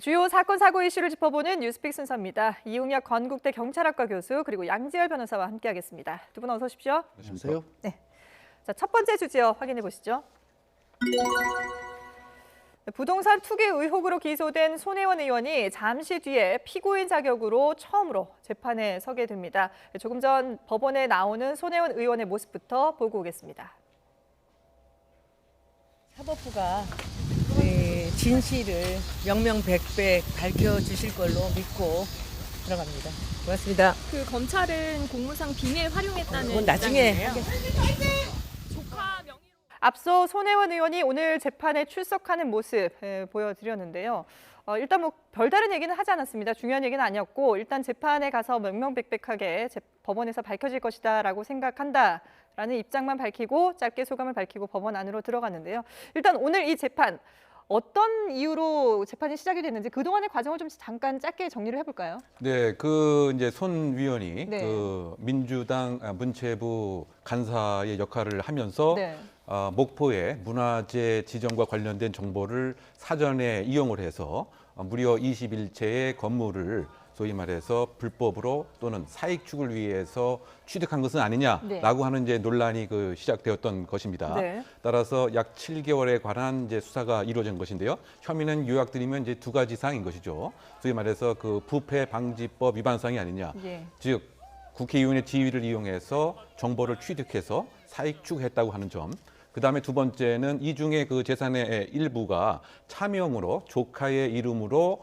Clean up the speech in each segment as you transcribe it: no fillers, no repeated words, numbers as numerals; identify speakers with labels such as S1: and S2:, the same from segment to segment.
S1: 주요 사건, 사고 이슈를 짚어보는 뉴스픽 순서입니다. 이웅혁 건국대 경찰학과 교수 그리고 양지열 변호사와 함께하겠습니다. 두 분 어서 오십시오.
S2: 안녕하세요.
S1: 네. 자, 첫 번째 주제요. 확인해 보시죠. 부동산 투기 의혹으로 기소된 손혜원 의원이 잠시 뒤에 피고인 자격으로 처음으로 재판에 서게 됩니다. 조금 전 법원에 나오는 손혜원 의원의 모습부터 보고 오겠습니다.
S3: 사법부가 진실을 명명백백 밝혀주실 걸로 믿고 들어갑니다. 고맙습니다.
S4: 그 검찰은 공무상 비밀 활용했다는
S3: 그건 나중에
S4: 입장인데요. 조카 명의로
S1: 앞서 손혜원 의원이 오늘 재판에 출석하는 모습 보여드렸는데요. 일단 뭐 별다른 얘기는 하지 않았습니다. 중요한 얘기는 아니었고 일단 재판에 가서 명명백백하게 법원에서 밝혀질 것이다라고 생각한다라는 입장만 밝히고 짧게 소감을 밝히고 법원 안으로 들어갔는데요. 일단 오늘 이 재판 어떤 이유로 재판이 시작이 됐는지 그동안의 과정을 좀 잠깐 짧게 정리를 해볼까요?
S2: 네, 이제 손 위원이
S1: 네.
S2: 민주당 문체부 간사의 역할을 하면서
S1: 네.
S2: 목포의 문화재 지정과 관련된 정보를 사전에 이용을 해서 무려 21채의 건물을 소위 말해서 불법으로 또는 사익 추구를 위해서 취득한 것은 아니냐라고
S1: 네.
S2: 하는 이제 논란이 시작되었던 것입니다.
S1: 네.
S2: 따라서 약 7개월에 관한 이제 수사가 이루어진 것인데요. 혐의는 요약드리면 이제 두 가지 사항인 것이죠. 소위 말해서 부패 방지법 위반 사항이 아니냐.
S1: 예.
S2: 즉 국회의원의 지위를 이용해서 정보를 취득해서 사익 추구했다고 하는 점. 그다음에 두 번째는 이 중에 그 재산의 일부가 차명으로 조카의 이름으로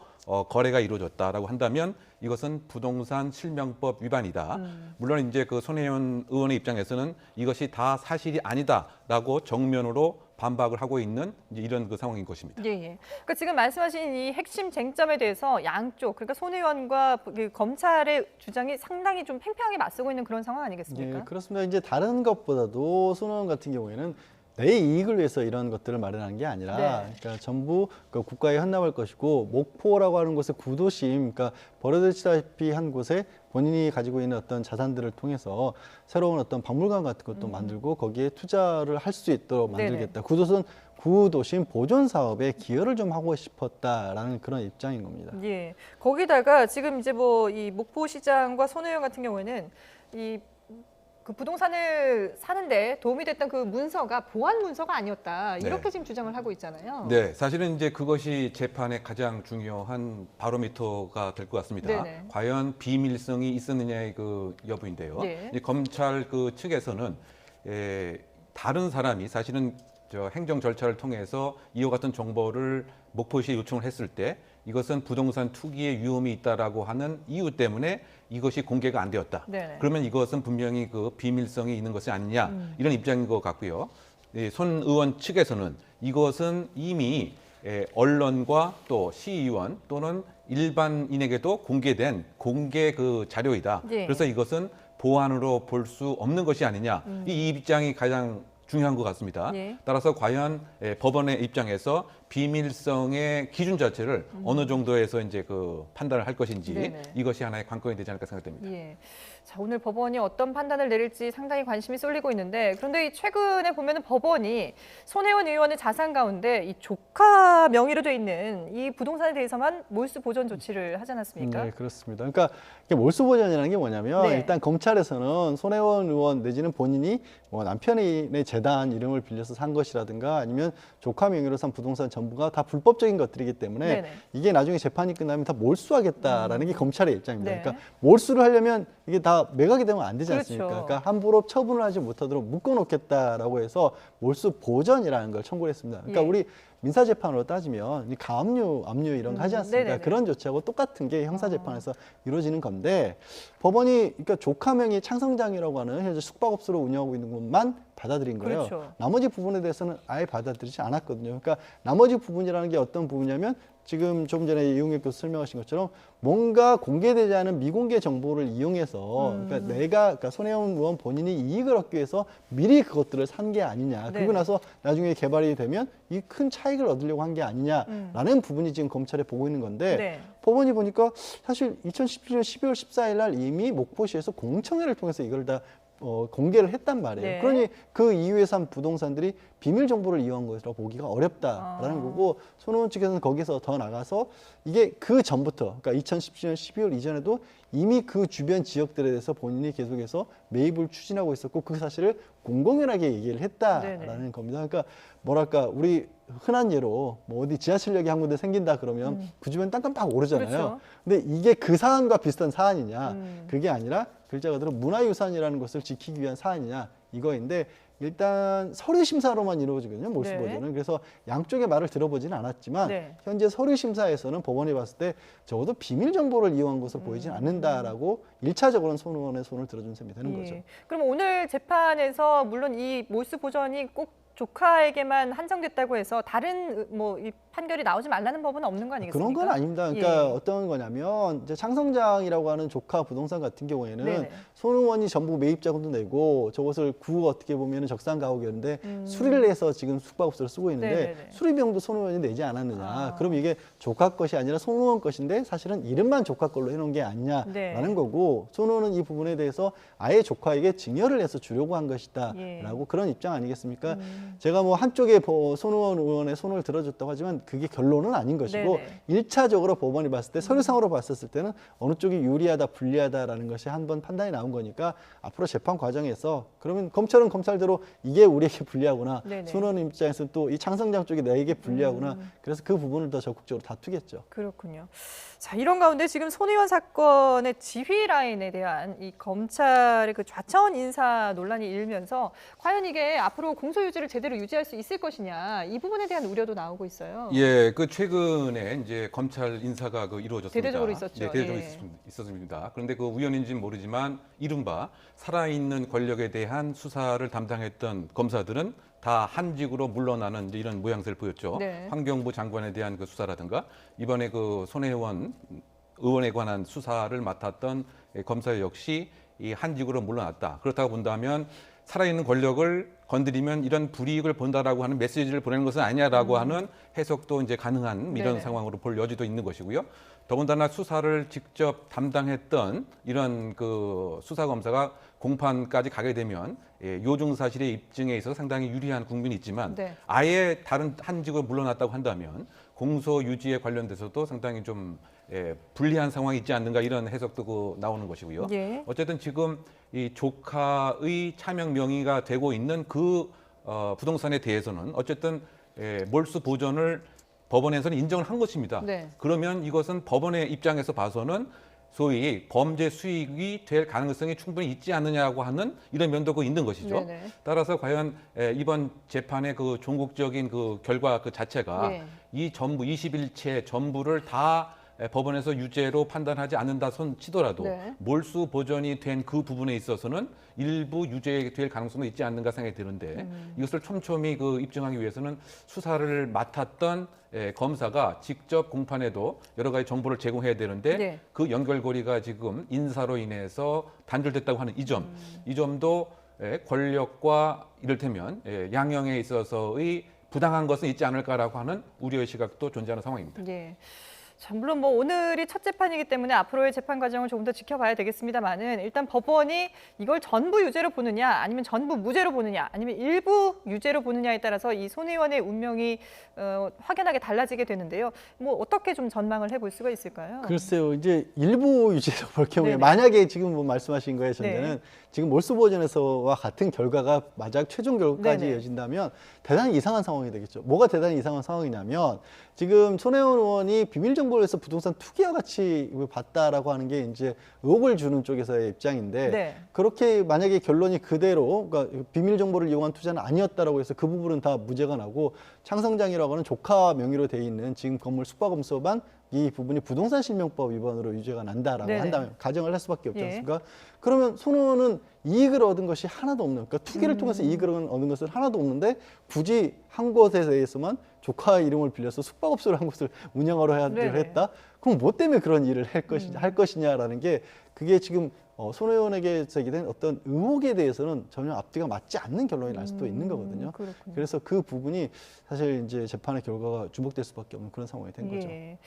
S2: 거래가 이루어졌다라고 한다면 이것은 부동산 실명법 위반이다. 물론 이제 손혜원 의원의 입장에서는 이것이 다 사실이 아니다라고 정면으로 반박을 하고 있는 이제 이런 상황인 것입니다.
S1: 예, 예. 그러니까 지금 말씀하신 이 핵심 쟁점에 대해서 양쪽, 그러니까 손 의원과 검찰의 주장이 상당히 좀 팽팽하게 맞서고 있는 그런 상황 아니겠습니까?
S5: 예, 그렇습니다. 이제 다른 것보다도 손 의원 같은 경우에는 내 이익을 위해서 이런 것들을 마련한 게 아니라,
S1: 네.
S5: 그러니까 전부 국가에 헌납할 것이고 목포라고 하는 곳의 구도심, 그러니까 버려지다시피 한 곳에 본인이 가지고 있는 어떤 자산들을 통해서 새로운 어떤 박물관 같은 것도 만들고 거기에 투자를 할 수 있도록 만들겠다. 구도심 보존 사업에 기여를 좀 하고 싶었다라는 그런 입장인 겁니다.
S1: 예. 거기다가 지금 이제 뭐 이 목포시장과 손 의원 같은 경우에는 그 부동산을 사는데 도움이 됐던 그 문서가 보안 문서가 아니었다.
S2: 네.
S1: 이렇게 지금 주장을 하고 있잖아요.
S2: 네, 사실은 이제 그것이 재판의 가장 중요한 바로미터가 될 것 같습니다.
S1: 네네.
S2: 과연 비밀성이 있었느냐의 여부인데요.
S1: 네.
S2: 이 검찰 측에서는 다른 사람이 사실은 행정 절차를 통해서 이와 같은 정보를 목포시에 요청을 했을 때 이것은 부동산 투기의 위험이 있다라고 하는 이유 때문에 이것이 공개가 안 되었다.
S1: 네네.
S2: 그러면 이것은 분명히 비밀성이 있는 것이 아니냐 이런 입장인 것 같고요. 손 의원 측에서는 이것은 이미 언론과 또 시의원 또는 일반인에게도 공개된 공개 자료이다.
S1: 예.
S2: 그래서 이것은 보안으로 볼 수 없는 것이 아니냐. 이 입장이 가장 중요한 것 같습니다.
S1: 예.
S2: 따라서 과연 법원의 입장에서 비밀성의 기준 자체를 어느 정도에서 이제 판단을 할 것인지
S1: 네네.
S2: 이것이 하나의 관건이 되지 않을까 생각됩니다.
S1: 예. 자, 오늘 법원이 어떤 판단을 내릴지 상당히 관심이 쏠리고 있는데 그런데 최근에 보면은 법원이 손혜원 의원의 자산 가운데 이 조카 명의로 돼 있는 이 부동산에 대해서만 몰수 보전 조치를 하지 않았습니까?
S5: 네, 그렇습니다. 그러니까 이게 몰수 보전이라는 게 뭐냐면
S1: 네.
S5: 일단 검찰에서는 손혜원 의원 내지는 본인이 남편의 재단 이름을 빌려서 산 것이라든가 아니면 조카 명의로 산 부동산 전부가 다 불법적인 것들이기 때문에
S1: 네네.
S5: 이게 나중에 재판이 끝나면 다 몰수하겠다라는 게 검찰의 입장입니다.
S1: 네.
S5: 그러니까 몰수를 하려면 이게 다 매각이 되면 안 되지
S1: 그렇죠.
S5: 않습니까? 그러니까 함부로 처분을 하지 못하도록 묶어놓겠다라고 해서 몰수 보전이라는 걸 청구를 했습니다. 그러니까
S1: 예.
S5: 우리 민사재판으로 따지면 이 가압류, 압류 이런 거 하지 않습니까?
S1: 네네네.
S5: 그런 조치하고 똑같은 게 형사재판에서 이루어지는 건데 법원이 그러니까 조카명의 창성장이라고 하는 현재 숙박업소를 운영하고 있는 것만 받아들인 거예요.
S1: 그렇죠.
S5: 나머지 부분에 대해서는 아예 받아들이지 않았거든요. 그러니까 나머지 부분이라는 게 어떤 부분이냐면 지금 조금 전에 이용혁 교수 설명하신 것처럼 뭔가 공개되지 않은 미공개 정보를 이용해서 그러니까 손혜원 의원 본인이 이익을 얻기 위해서 미리 그것들을 산 게 아니냐.
S1: 네네.
S5: 그리고 나서 나중에 개발이 되면 이 큰 차익을 얻으려고 한 게 아니냐라는 부분이 지금 검찰에 보고 있는 건데
S1: 네.
S5: 법원이 보니까 사실 2017년 12월 14일 날 이미 목포시에서 공청회를 통해서 이걸 다 공개를 했단 말이에요.
S1: 네.
S5: 그러니 그 이후에 산 부동산들이 비밀 정보를 이용한 것이라 보기가 어렵다라는 거고 손해원 측에서는 거기서 더 나가서 이게 그 전부터 그러니까 2017년 12월 이전에도 이미 그 주변 지역들에 대해서 본인이 계속해서 매입을 추진하고 있었고 그 사실을 공공연하게 얘기를 했다라는
S1: 네네.
S5: 겁니다. 그러니까 뭐랄까 우리 흔한 예로 뭐 어디 지하철역이 한 군데 생긴다 그러면 그 주변 땅값 막 오르잖아요.
S1: 그렇죠.
S5: 근데 이게 그 사안과 비슷한 사안이냐? 그게 아니라 글자 그대로 문화유산이라는 것을 지키기 위한 사안이냐 이거인데 일단 서류 심사로만 이루어지거든요. 몰수
S1: 네.
S5: 보존은. 그래서 양쪽의 말을 들어보지는 않았지만
S1: 네.
S5: 현재 서류 심사에서는 법원이 봤을 때 적어도 비밀 정보를 이용한 것으로 보이지는 않는다라고 1차적으로는 손의원의 손을 들어준 셈이 되는 거죠.
S1: 그럼 오늘 재판에서 물론 이 몰수 보전이 꼭 조카에게만 한정됐다고 해서 다른 뭐 이 판결이 나오지 말라는 법은 없는 거 아니겠습니까?
S5: 그런 건 아닙니다. 그러니까
S1: 예.
S5: 어떤 거냐면 이제 창성장이라고 하는 조카 부동산 같은 경우에는
S1: 네네.
S5: 손의원이 전부 매입자금도 내고 저것을 구 어떻게 보면 적산 가옥이었는데 수리를 해서 지금 숙박업소를 쓰고 있는데
S1: 네네네.
S5: 수리비용도 손의원이 내지 않았느냐. 그럼 이게 조카 것이 아니라 손의원 것인데 사실은 이름만 조카 걸로 해놓은 게 아니냐라는
S1: 네.
S5: 거고 손의원은 이 부분에 대해서 아예 조카에게 증여를 해서 주려고 한 것이다라고
S1: 예.
S5: 그런 입장 아니겠습니까? 제가 뭐 한쪽에 손의원 의원의 손을 들어줬다고 하지만 그게 결론은 아닌 것이고
S1: 네네.
S5: 1차적으로 법원이 봤을 때 서류상으로 봤었을 때는 어느 쪽이 유리하다 불리하다라는 것이 한 번 판단이 나온 거니까 앞으로 재판 과정에서 그러면 검찰은 검찰대로 이게 우리에게 불리하구나
S1: 네네.
S5: 손의원 입장에서는 또 이 창성장 쪽이 나에게 불리하구나 그래서 그 부분을 더 적극적으로 다투겠죠.
S1: 그렇군요. 자, 이런 가운데 지금 손의원 사건의 지휘 라인에 대한 이 검찰의 그 좌천 인사 논란이 일면서 과연 이게 앞으로 공소유지를 제대로 유지할 수 있을 것이냐 이 부분에 대한 우려도 나오고 있어요.
S2: 예, 그 최근에 이제 검찰 인사가 그 이루어졌습니다.
S1: 대대적으로 있었죠.
S2: 네, 대대적으로
S1: 예.
S2: 있었습니다. 그런데 그 우연인지는 모르지만 이른바 살아있는 권력에 대한 수사를 담당했던 검사들은 다 한직으로 물러나는 이제 이런 모양새를 보였죠.
S1: 네.
S2: 환경부 장관에 대한 그 수사라든가 이번에 그 손혜원 의원에 관한 수사를 맡았던 검사 역시 이 한직으로 물러났다. 그렇다고 본다면 살아있는 권력을 건드리면 이런 불이익을 본다라고 하는 메시지를 보내는 것은 아니냐라고 하는 해석도 이제 가능한 이런
S1: 네네.
S2: 상황으로 볼 여지도 있는 것이고요. 더군다나 수사를 직접 담당했던 이런 그 수사 검사가 공판까지 가게 되면 요중 사실의 입증에 있어서 상당히 유리한 국민이 있지만
S1: 네.
S2: 아예 다른 한직으로 물러났다고 한다면 공소 유지에 관련돼서도 상당히 좀 불리한 상황이 있지 않는가 이런 해석도 나오는 것이고요.
S1: 예.
S2: 어쨌든 지금 이 조카의 차명 명의가 되고 있는 그 부동산에 대해서는 어쨌든 몰수 보전을 법원에서는 인정을 한 것입니다.
S1: 네.
S2: 그러면 이것은 법원의 입장에서 봐서는 소위 범죄 수익이 될 가능성이 충분히 있지 않느냐고 하는 이런 면도 있는 것이죠.
S1: 네네.
S2: 따라서 과연 이번 재판의 그 종국적인 그 결과 그 자체가
S1: 예.
S2: 이 전부 21채 전부를 다 법원에서 유죄로 판단하지 않는다 손 치더라도
S1: 네.
S2: 몰수 보전이 된 그 부분에 있어서는 일부 유죄될 가능성도 있지 않는가 생각이 드는데 이것을 촘촘히 그 입증하기 위해서는 수사를 맡았던 검사가 직접 공판에도 여러 가지 정보를 제공해야 되는데
S1: 네.
S2: 그 연결고리가 지금 인사로 인해서 단절됐다고 하는 이 점, 이 점도 권력과 이를테면 양형에 있어서의 부당한 것은 있지 않을까라고 하는 우려의 시각도 존재하는 상황입니다.
S1: 예. 자, 물론 뭐 오늘이 첫 재판이기 때문에 앞으로의 재판 과정을 조금 더 지켜봐야 되겠습니다만은 일단 법원이 이걸 전부 유죄로 보느냐 아니면 전부 무죄로 보느냐 아니면 일부 유죄로 보느냐에 따라서 이 손 의원의 운명이 확연하게 달라지게 되는데요. 뭐 어떻게 좀 전망을 해볼 수가 있을까요?
S5: 글쎄요, 이제 일부 유죄로 볼 경우에
S1: 네네.
S5: 만약에 지금 뭐 말씀하신 거에 전제는
S1: 네.
S5: 지금 몰수보전에서와 같은 결과가 만약 최종 결과까지
S1: 네네.
S5: 이어진다면 대단히 이상한 상황이 되겠죠. 뭐가 대단히 이상한 상황이냐면 지금 손혜원 의원이 비밀정보를 해서 부동산 투기와 같이 봤다라고 하는 게 이제 의혹을 주는 쪽에서의 입장인데
S1: 네.
S5: 그렇게 만약에 결론이 그대로 그러니까 비밀정보를 이용한 투자는 아니었다라고 해서 그 부분은 다 무죄가 나고 창성장이라고 하는 조카 명의로 돼 있는 지금 건물 숙박업소만 이 부분이 부동산 실명법 위반으로 유죄가 난다라고
S1: 네네.
S5: 한다면 가정을 할 수밖에 없지
S1: 예.
S5: 않습니까? 그러면 손 의원은 이익을 얻은 것이 하나도 없는, 그러니까 투기를 통해서 이익을 얻은 것은 하나도 없는데 굳이 한 곳에 대해서만 조카의 이름을 빌려서 숙박업소를 한 곳을 운영하러 해야
S1: 네네.
S5: 했다? 그럼 뭐 때문에 그런 일을 할 것이냐라는 게 그게 지금 손 의원에게 제기된 어떤 의혹에 대해서는 전혀 앞뒤가 맞지 않는 결론이 날 수도 있는 거거든요.
S1: 그렇군요.
S5: 그래서 그 부분이 사실 이제 재판의 결과가 주목될 수밖에 없는 그런 상황이 된 거죠.
S1: 예.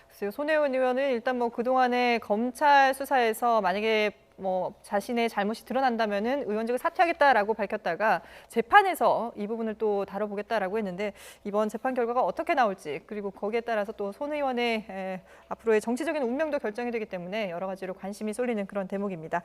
S1: 글쎄요, 손혜원 의원은 일단 뭐 그동안의 검찰 수사에서 만약에 뭐 자신의 잘못이 드러난다면은 의원직을 사퇴하겠다라고 밝혔다가 재판에서 이 부분을 또 다뤄보겠다라고 했는데 이번 재판 결과가 어떻게 나올지 그리고 거기에 따라서 또 손 의원의 앞으로의 정치적인 운명도 결정이 되기 때문에 여러 가지로 관심이 쏠리는 그런 대목입니다.